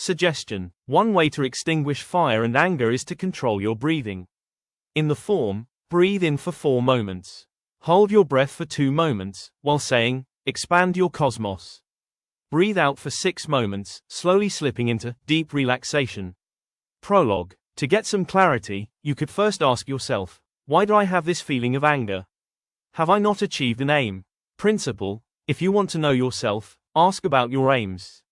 Suggestion: one way to extinguish fire and anger is to control your breathing. In the form, breathe in for 4 moments. Hold your breath for 2 moments, while saying, expand your cosmos. Breathe out for 6 moments, slowly slipping into deep relaxation. Prologue. To get some clarity, you could first ask yourself, why do I have this feeling of anger? Have I not achieved an aim? Principle: if you want to know yourself, ask about your aims.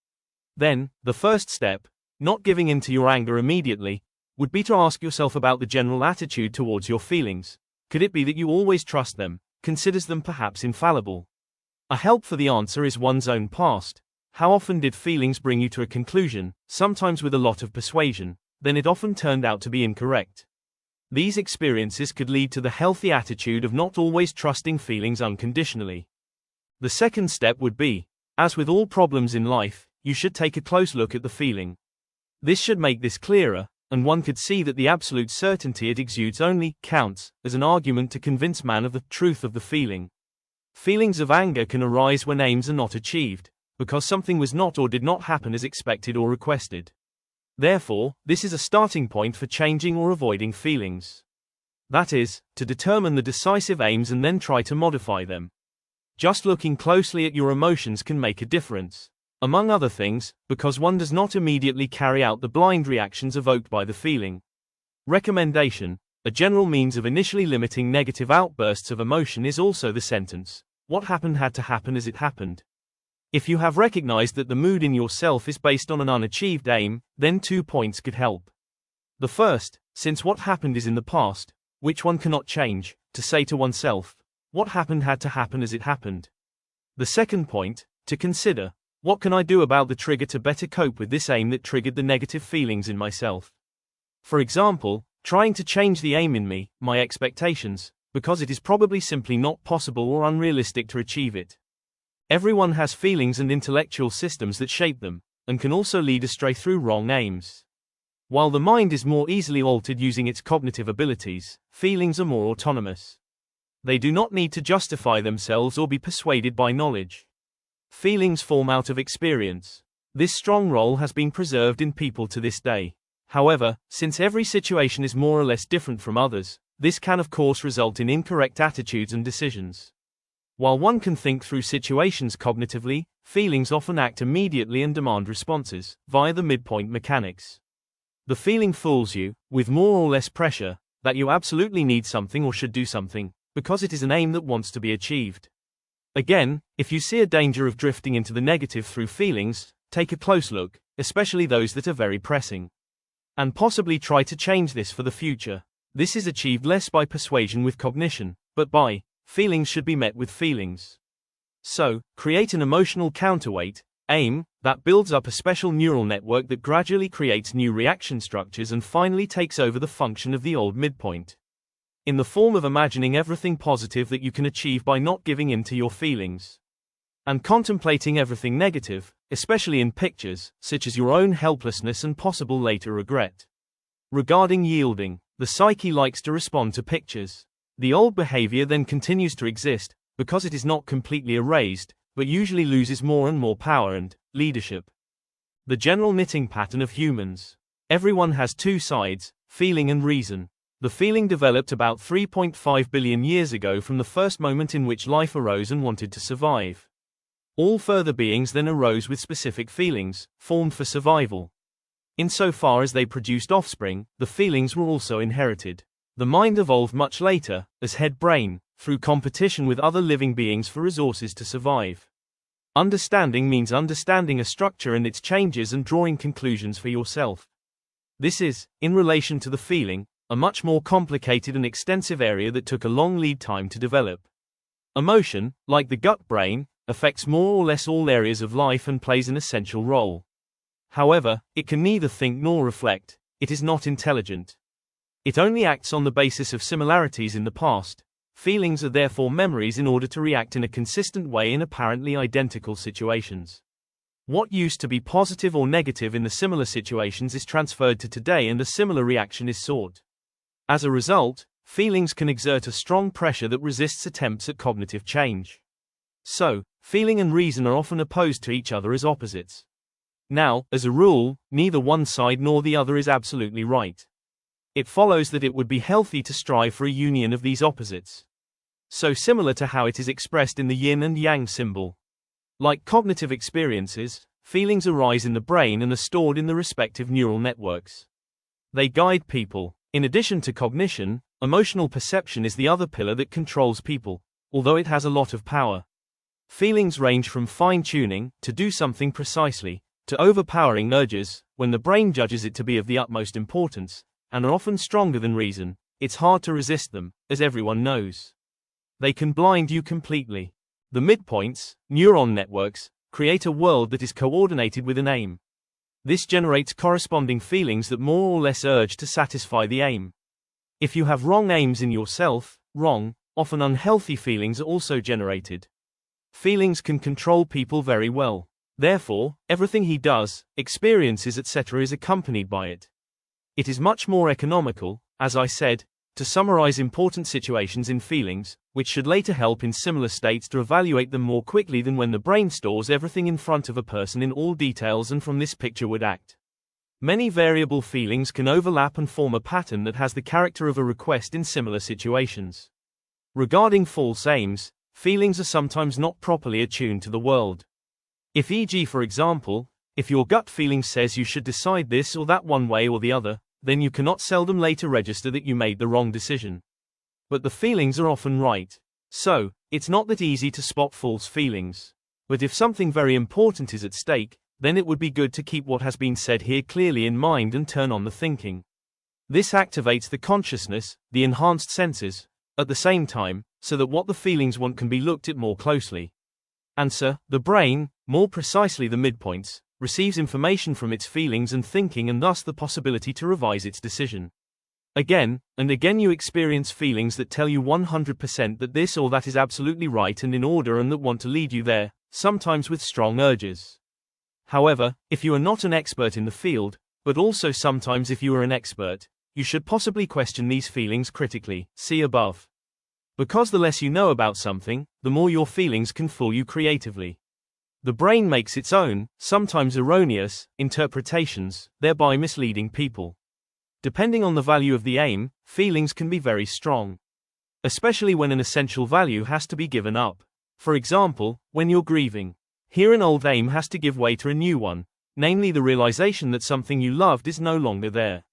Then, the first step, not giving in to your anger immediately, would be to ask yourself about the general attitude towards your feelings. Could it be that you always trust them, considers them perhaps infallible? A help for the answer is one's own past. How often did feelings bring you to a conclusion, sometimes with a lot of persuasion, then it often turned out to be incorrect? These experiences could lead to the healthy attitude of not always trusting feelings unconditionally. The second step would be, as with all problems in life, you should take a close look at the feeling. This should make this clearer, and one could see that the absolute certainty it exudes only counts as an argument to convince man of the truth of the feeling. Feelings of anger can arise when aims are not achieved, because something was not or did not happen as expected or requested. Therefore, this is a starting point for changing or avoiding feelings. That is, to determine the decisive aims and then try to modify them. Just looking closely at your emotions can make a difference. Among other things, because one does not immediately carry out the blind reactions evoked by the feeling. Recommendation: a general means of initially limiting negative outbursts of emotion is also the sentence, "What happened had to happen as it happened." If you have recognized that the mood in yourself is based on an unachieved aim, then 2 points could help. The first, since what happened is in the past, which one cannot change, to say to oneself, "What happened had to happen as it happened." The second point, to consider, what can I do about the trigger to better cope with this aim that triggered the negative feelings in myself? For example, trying to change the aim in me, my expectations, because it is probably simply not possible or unrealistic to achieve it. Everyone has feelings and intellectual systems that shape them, and can also lead astray through wrong aims. While the mind is more easily altered using its cognitive abilities, feelings are more autonomous. They do not need to justify themselves or be persuaded by knowledge. Feelings form out of experience. This strong role has been preserved in people to this day. However, since every situation is more or less different from others, this can of course result in incorrect attitudes and decisions. While one can think through situations cognitively, feelings often act immediately and demand responses, via the midpoint mechanics. The feeling fools you, with more or less pressure, that you absolutely need something or should do something, because it is an aim that wants to be achieved. Again, if you see a danger of drifting into the negative through feelings, take a close look, especially those that are very pressing. And possibly try to change this for the future. This is achieved less by persuasion with cognition, but by feelings should be met with feelings. So, create an emotional counterweight, aim, that builds up a special neural network that gradually creates new reaction structures and finally takes over the function of the old midpoint. In the form of imagining everything positive that you can achieve by not giving in to your feelings. And contemplating everything negative, especially in pictures, such as your own helplessness and possible later regret. Regarding yielding, the psyche likes to respond to pictures. The old behavior then continues to exist, because it is not completely erased, but usually loses more and more power and leadership. The general knitting pattern of humans. Everyone has 2 sides, feeling and reason. The feeling developed about 3.5 billion years ago from the first moment in which life arose and wanted to survive. All further beings then arose with specific feelings, formed for survival. Insofar as they produced offspring, the feelings were also inherited. The mind evolved much later, as head brain, through competition with other living beings for resources to survive. Understanding means understanding a structure and its changes and drawing conclusions for yourself. This is, in relation to the feeling, a much more complicated and extensive area that took a long lead time to develop. Emotion, like the gut brain, affects more or less all areas of life and plays an essential role. However, it can neither think nor reflect, it is not intelligent. It only acts on the basis of similarities in the past. Feelings are therefore memories in order to react in a consistent way in apparently identical situations. What used to be positive or negative in the similar situations is transferred to today and a similar reaction is sought. As a result, feelings can exert a strong pressure that resists attempts at cognitive change. So, feeling and reason are often opposed to each other as opposites. Now, as a rule, neither one side nor the other is absolutely right. It follows that it would be healthy to strive for a union of these opposites. So similar to how it is expressed in the yin and yang symbol. Like cognitive experiences, feelings arise in the brain and are stored in the respective neural networks. They guide people. In addition to cognition, emotional perception is the other pillar that controls people, although it has a lot of power. Feelings range from fine-tuning, to do something precisely, to overpowering urges, when the brain judges it to be of the utmost importance, and are often stronger than reason. It's hard to resist them, as everyone knows. They can blind you completely. The midpoints, neuron networks, create a world that is coordinated with an aim. This generates corresponding feelings that more or less urge to satisfy the aim. If you have wrong aims in yourself, wrong, often unhealthy feelings are also generated. Feelings can control people very well. Therefore, everything he does, experiences, etc. is accompanied by it. It is much more economical, as I said, to summarize important situations in feelings, which should later help in similar states to evaluate them more quickly than when the brain stores everything in front of a person in all details and from this picture would act. Many variable feelings can overlap and form a pattern that has the character of a request in similar situations. Regarding false aims, feelings are sometimes not properly attuned to the world. If e.g. for example, if your gut feeling says you should decide this or that one way or the other, then you cannot seldom later register that you made the wrong decision. But the feelings are often right. So, it's not that easy to spot false feelings. But if something very important is at stake, then it would be good to keep what has been said here clearly in mind and turn on the thinking. This activates the consciousness, the enhanced senses, at the same time, so that what the feelings want can be looked at more closely. Answer: the brain, more precisely the midpoints, receives information from its feelings and thinking and thus the possibility to revise its decision. Again and again you experience feelings that tell you 100% that this or that is absolutely right and in order and that want to lead you there, sometimes with strong urges. However, if you are not an expert in the field, but also sometimes if you are an expert, you should possibly question these feelings critically, see above. Because the less you know about something, the more your feelings can fool you creatively. The brain makes its own, sometimes erroneous, interpretations, thereby misleading people. Depending on the value of the aim, feelings can be very strong. Especially when an essential value has to be given up. For example, when you're grieving. Here an old aim has to give way to a new one, namely the realization that something you loved is no longer there.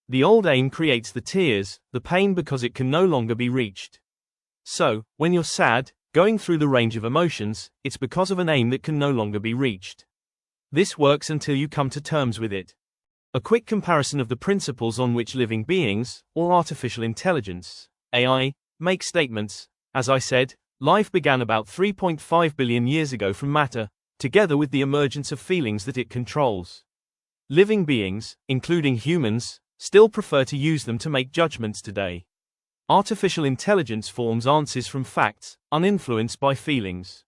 The old aim creates the tears, the pain because it can no longer be reached. So, when you're sad, going through the range of emotions, it's because of an aim that can no longer be reached. This works until you come to terms with it. A quick comparison of the principles on which living beings, or artificial intelligence, AI, make statements. As I said, life began about 3.5 billion years ago from matter, together with the emergence of feelings that it controls. Living beings, including humans, still prefer to use them to make judgments today. Artificial intelligence forms answers from facts, uninfluenced by feelings.